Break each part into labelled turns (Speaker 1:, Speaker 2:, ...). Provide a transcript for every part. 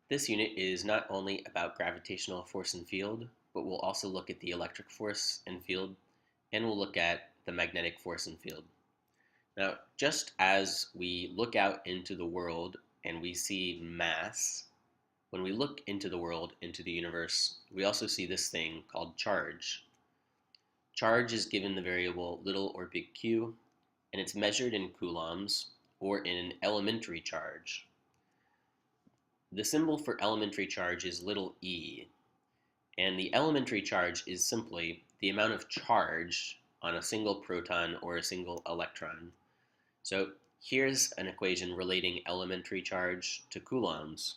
Speaker 1: This unit is not only about gravitational force and field, but we'll also look at the electric force and field, and we'll look at the magnetic force and field. Now, just as we look out into the world and we see mass, when we look into the world, into the universe, we also see this thing called charge. Charge is given the variable little or big q, and it's measured in coulombs or in an elementary charge. The symbol for elementary charge is little e, and the elementary charge is simply the amount of charge on a single proton or a single electron. So here's an equation relating elementary charge to coulombs.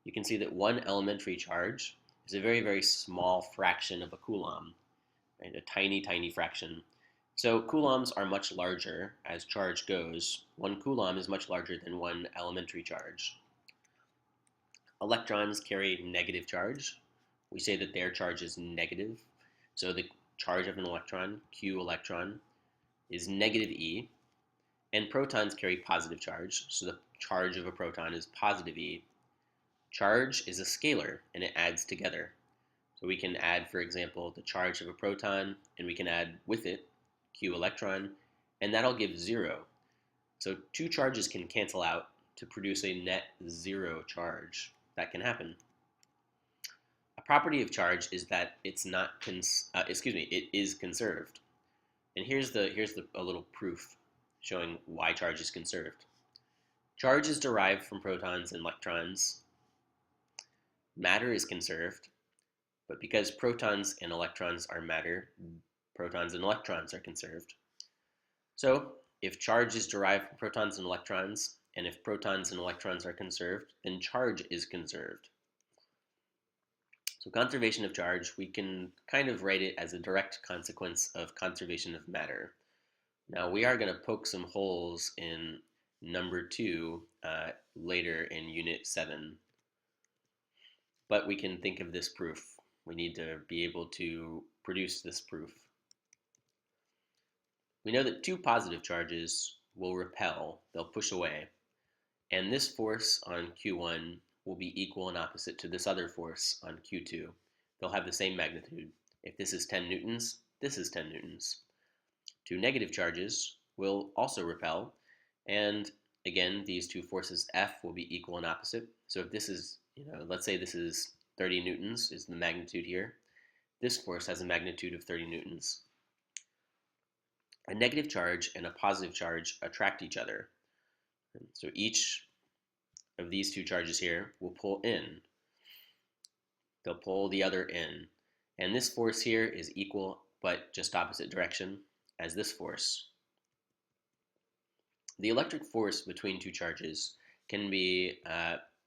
Speaker 1: You can see that one elementary charge is a very, very small fraction of a coulomb, right? A tiny, tiny fraction. So coulombs are much larger as charge goes. One coulomb is much larger than one elementary charge. Electrons carry negative charge. We say that their charge is negative. So the charge of an electron, Q electron, is negative E. And protons carry positive charge. So the charge of a proton is positive E. Charge is a scalar, and it adds together. So we can add, for example, the charge of a proton, and we can add with it Q electron, and that'll give 0. So two charges can cancel out to produce a net 0 charge. That can happen. A property of charge is that it's not it is conserved. And here's a little proof showing why charge is conserved. Charge is derived from protons and electrons. Matter is conserved, but because protons and electrons are matter, protons and electrons are conserved. So if charge is derived from protons and electrons, and if protons and electrons are conserved, then charge is conserved. So conservation of charge, we can kind of write it as a direct consequence of conservation of matter. Now we are going to poke some holes in number 2 later in Unit 7. But we can think of this proof. We need to be able to produce this proof. We know that two positive charges will repel, they'll push away. And this force on Q1 will be equal and opposite to this other force on Q2. They'll have the same magnitude. If this is 10 newtons, this is 10 newtons. Two negative charges will also repel, and again, these two forces F will be equal and opposite. So if this is, let's say this is 30 newtons is the magnitude here. This force has a magnitude of 30 newtons. A negative charge and a positive charge attract each other. So each of these two charges here will pull in. They'll pull the other in. And this force here is equal, but just opposite direction as this force. The electric force between two charges can be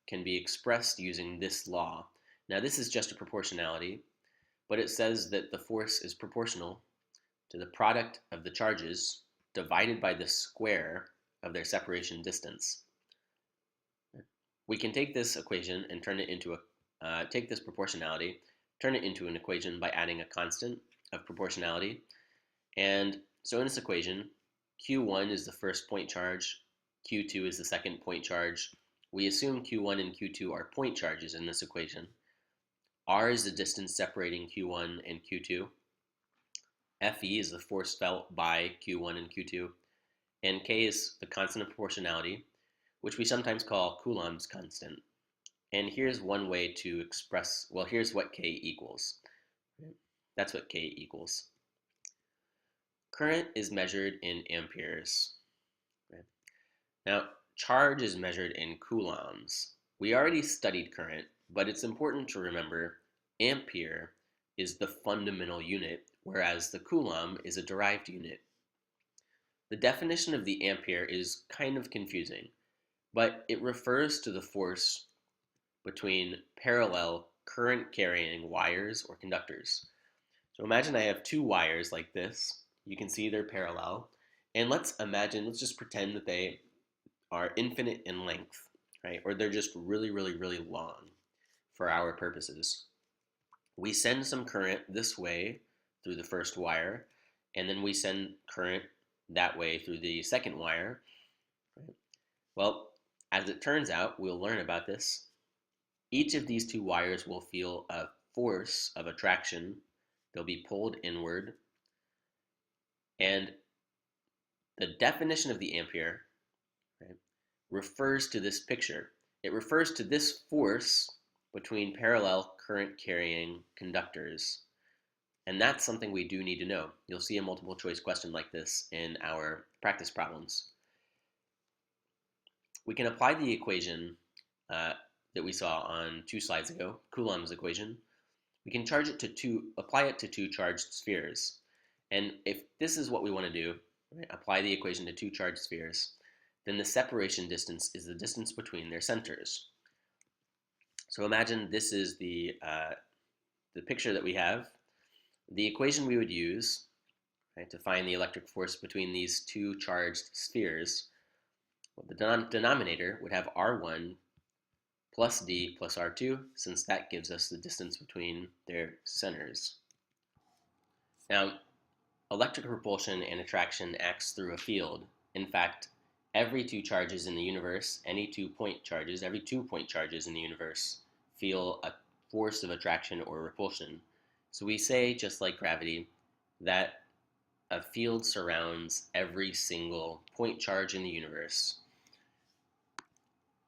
Speaker 1: expressed using this law. Now this is just a proportionality, but it says that the force is proportional to the product of the charges divided by the square of their separation distance. We can take this equation and turn it into take this proportionality, turn it into an equation by adding a constant of proportionality. And so in this equation, Q1 is the first point charge, Q2 is the second point charge. We assume Q1 and Q2 are point charges in this equation. R is the distance separating Q1 and Q2. Fe is the force felt by Q1 and Q2. And K is the constant of proportionality, which we sometimes call Coulomb's constant. And here's one way to express, well, here's what K equals. That's what K equals. Current is measured in amperes. Now, charge is measured in coulombs. We already studied current, but it's important to remember ampere is the fundamental unit, whereas the coulomb is a derived unit. The definition of the ampere is kind of confusing, but it refers to the force between parallel current-carrying wires or conductors. So imagine I have two wires like this. You can see they're parallel. And let's just pretend that they are infinite in length, right? Or they're just really, really, really long for our purposes. We send some current this way through the first wire, and then we send current that way through the second wire. Right? Well, as it turns out, we'll learn about this. Each of these two wires will feel a force of attraction. They'll be pulled inward. And the definition of the ampere, right, refers to this picture. It refers to this force between parallel current carrying conductors. And that's something we do need to know. You'll see a multiple choice question like this in our practice problems. We can apply the equation that we saw on 2 slides ago, Coulomb's equation. We can apply it to two charged spheres. And if this is what we want to do, right, apply the equation to two charged spheres, then the separation distance is the distance between their centers. So imagine this is the picture that we have. The equation we would use, right, to find the electric force between these two charged spheres, well, the denominator would have R1 plus D plus R2, since that gives us the distance between their centers. Now, electrical repulsion and attraction acts through a field. In fact, every two charges in the universe, every 2-point charges in the universe feel a force of attraction or repulsion. So we say, just like gravity, that a field surrounds every single point charge in the universe.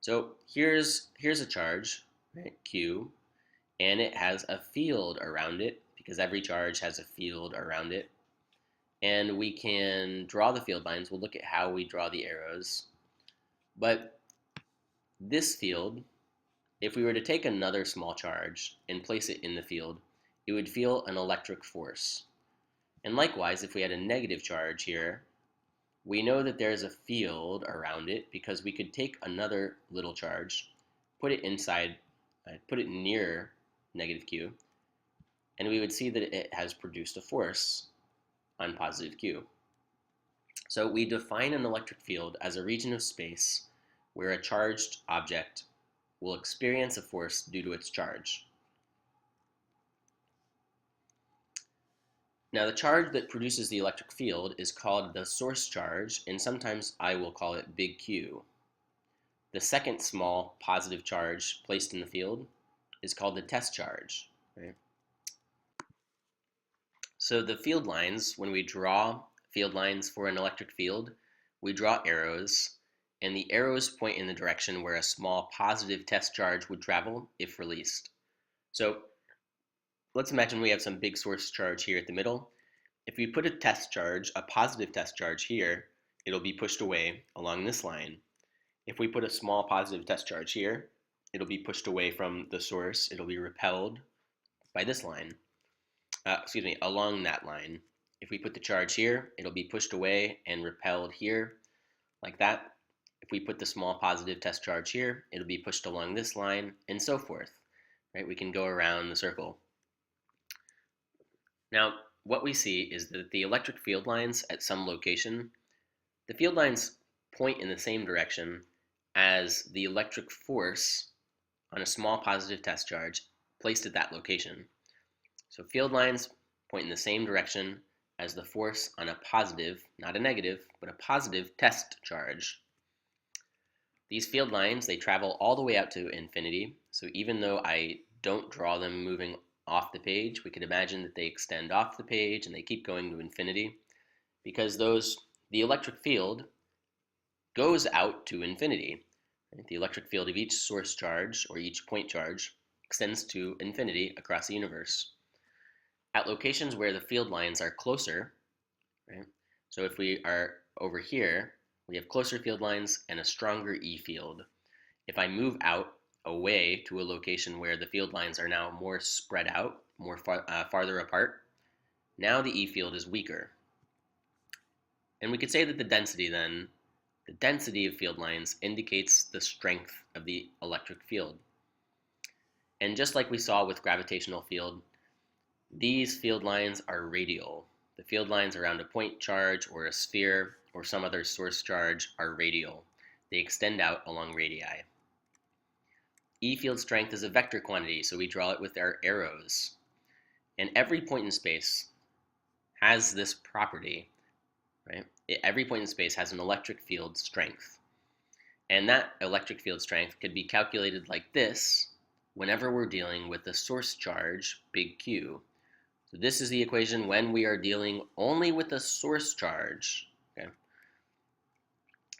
Speaker 1: So here's a charge, right, Q, and it has a field around it because every charge has a field around it. And we can draw the field lines. We'll look at how we draw the arrows. But this field, if we were to take another small charge and place it in the field, it would feel an electric force. And likewise, if we had a negative charge here, we know that there's a field around it because we could take another little charge, put it near negative Q, and we would see that it has produced a force on positive Q. So we define an electric field as a region of space where a charged object will experience a force due to its charge. Now, the charge that produces the electric field is called the source charge, and sometimes I will call it big Q. The second small positive charge placed in the field is called the test charge. Right? So the field lines, when we draw field lines for an electric field, we draw arrows, and the arrows point in the direction where a small positive test charge would travel if released. So let's imagine we have some big source charge here at the middle. If we put a positive test charge here, it'll be pushed away along this line. If we put a small positive test charge here, it'll be pushed away from the source. It'll be repelled by this line. Along that line. If we put the charge here, it'll be pushed away and repelled here, like that. If we put the small positive test charge here, it'll be pushed along this line, and so forth. Right? We can go around the circle. Now, what we see is that the electric field lines at some location, the field lines point in the same direction as the electric force on a small positive test charge placed at that location. So field lines point in the same direction as the force on a positive, not a negative, but a positive test charge. These field lines, they travel all the way out to infinity. So even though I don't draw them moving off the page, we could imagine that they extend off the page and they keep going to infinity because the electric field goes out to infinity. Right? The electric field of each source charge or each point charge extends to infinity across the universe. At locations where the field lines are closer, right? So if we are over here, we have closer field lines and a stronger E field. If I move out away to a location where the field lines are now more spread out, farther apart, now the E field is weaker. And we could say that the density of field lines indicates the strength of the electric field. And just like we saw with gravitational field, these field lines are radial. The field lines around a point charge or a sphere or some other source charge are radial. They extend out along radii. E field strength is a vector quantity, so we draw it with our arrows. And every point in space has this property, right? Every point in space has an electric field strength. And that electric field strength could be calculated like this, whenever we're dealing with the source charge, big Q. So this is the equation when we are dealing only with the source charge. Okay.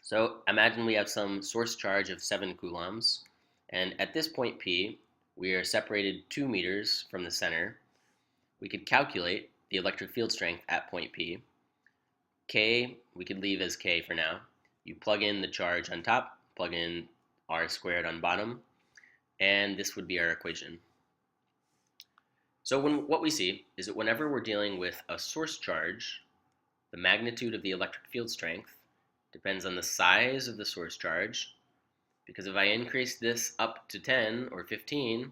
Speaker 1: So imagine we have some source charge of 7 coulombs, and at this point P, we are separated 2 meters from the center. We could calculate the electric field strength at point P. K, we could leave as K for now. You plug in the charge on top, plug in R squared on bottom, and this would be our equation. So what we see is that whenever we're dealing with a source charge, the magnitude of the electric field strength depends on the size of the source charge, because if I increase this up to 10 or 15,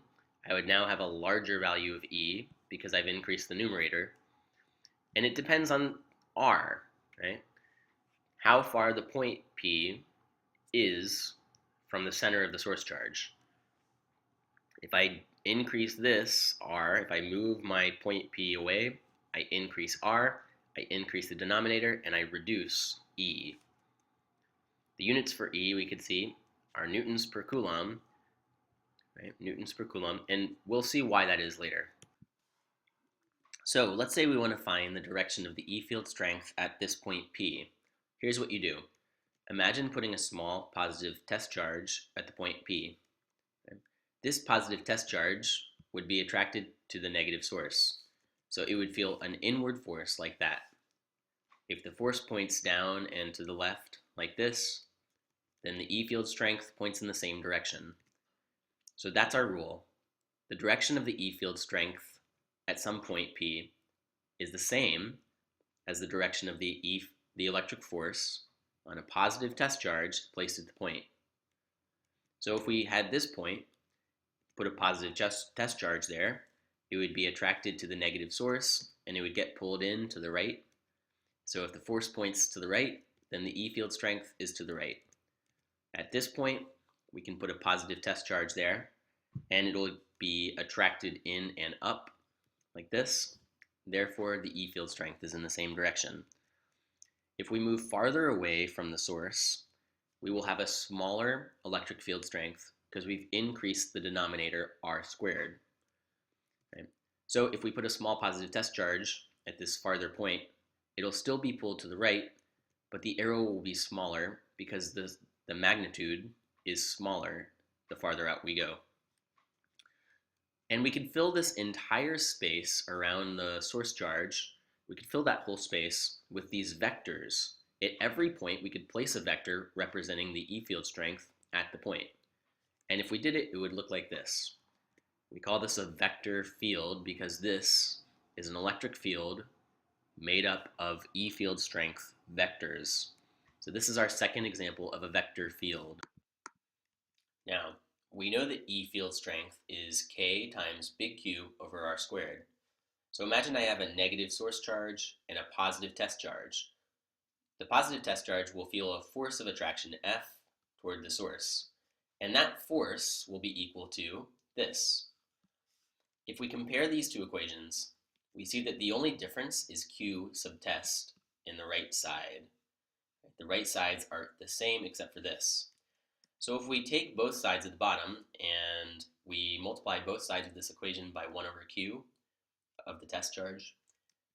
Speaker 1: I would now have a larger value of E because I've increased the numerator. And it depends on R, right? How far the point P is from the center of the source charge. If I increase this R, if I move my point P away, I increase R, I increase the denominator, and I reduce E. The units for E we could see are newtons per coulomb, right? Newtons per coulomb, and we'll see why that is later. So let's say we want to find the direction of the E field strength at this point P. Here's what you do. Imagine putting a small positive test charge at the point P. This positive test charge would be attracted to the negative source. So it would feel an inward force like that. If the force points down and to the left like this, then the E field strength points in the same direction. So that's our rule. The direction of the E field strength at some point P is the same as the direction of the electric force on a positive test charge placed at the point. So if we had this point, put a positive test charge there, it would be attracted to the negative source and it would get pulled in to the right. So if the force points to the right, then the E field strength is to the right. At this point, we can put a positive test charge there and it'll be attracted in and up like this. Therefore, the E field strength is in the same direction. If we move farther away from the source, we will have a smaller electric field strength because we've increased the denominator R squared. Right? So if we put a small positive test charge at this farther point, it'll still be pulled to the right, but the arrow will be smaller because the magnitude is smaller the farther out we go. And we can fill this entire space around the source charge. We could fill that whole space with these vectors. At every point, we could place a vector representing the E field strength at the point. And if we did it, it would look like this. We call this a vector field because this is an electric field made up of E field strength vectors. So this is our second example of a vector field. Now, we know that E field strength is K times big Q over R squared. So imagine I have a negative source charge and a positive test charge. The positive test charge will feel a force of attraction F toward the source, and that force will be equal to this. If we compare these two equations, we see that the only difference is Q sub test in the right side. The right sides are the same except for this. So if we take both sides at the bottom and we multiply both sides of this equation by 1 over Q of the test charge,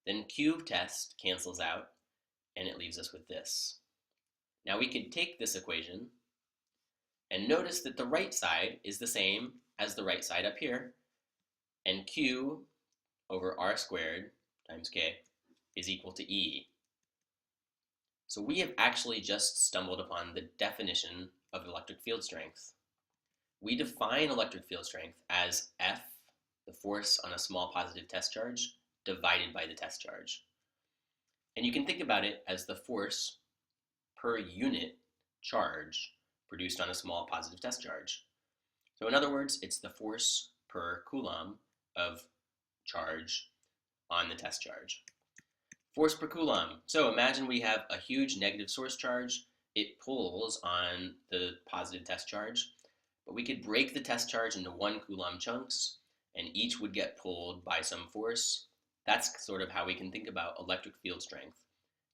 Speaker 1: then Q of test cancels out and it leaves us with this. Now we could take this equation and notice that the right side is the same as the right side up here, and Q over R squared times K is equal to E. So we have actually just stumbled upon the definition of electric field strength. We define electric field strength as F, the force on a small positive test charge, divided by the test charge. And you can think about it as the force per unit charge produced on a small positive test charge. So in other words, it's the force per coulomb of charge on the test charge. Force per coulomb. So imagine we have a huge negative source charge. It pulls on the positive test charge, but we could break the test charge into 1 coulomb chunks, and each would get pulled by some force. That's sort of how we can think about electric field strength.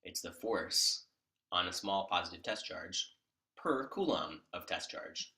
Speaker 1: It's the force on a small positive test charge per coulomb of test charge.